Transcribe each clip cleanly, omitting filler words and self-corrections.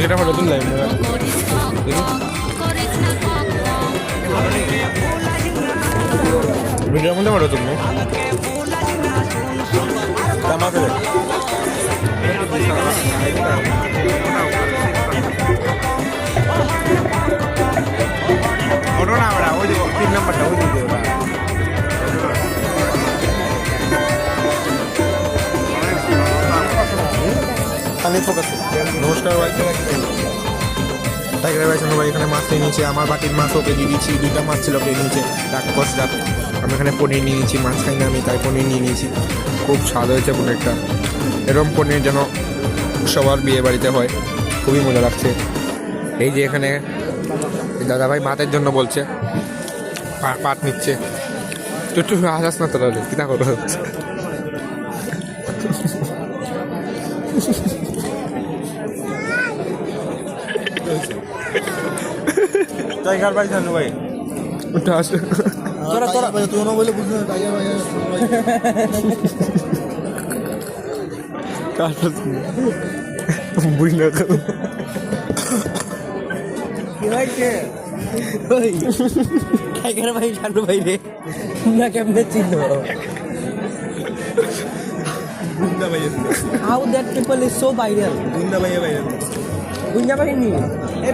এটা ফটো তুললাম ভিডিওর মধ্যে ফটো তুলবো ফটো না আমরা ওই 3 নাম্বারটা ওই দিকে নমস্কার ভাই টাইগার ভাই ভাই এখানে মাছ নিয়ে নিয়েছি আমার বাটির মাছ ওকে দিয়ে দিচ্ছি 2টা মাছ ছিল ওকে নিয়েছে ডাককস ডাক আমি এখানে পনির নিয়ে নিয়েছি মাছ খাই না আমি তাই পনির নিয়ে নিয়েছি খুব স্বাদ হয়েছে পনিরটা এরকম পনির যেন সবার বিয়ে বাড়িতে হয় খুবই মজা লাগছে এই যে এখানে দাদা ভাই ভাতের জন্য বলছে পাট নিচ্ছে একটু আসাস না তোরা কি না করো টাইগার ভাই জানো ভাই ওটা আসে তোরা তোরা তুই না বলে বুঝছ টাইগার ভাই কাটছ বুঝ না কি হইছে ওই টাইগার ভাই জানো ভাই রে না কেমনে চিনো গুন্ডা ভাই how that people is so viral গুন্ডা ভাই গুন্ডা ভাই নি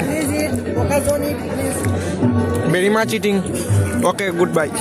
please eat occasionally please very much eating okay goodbye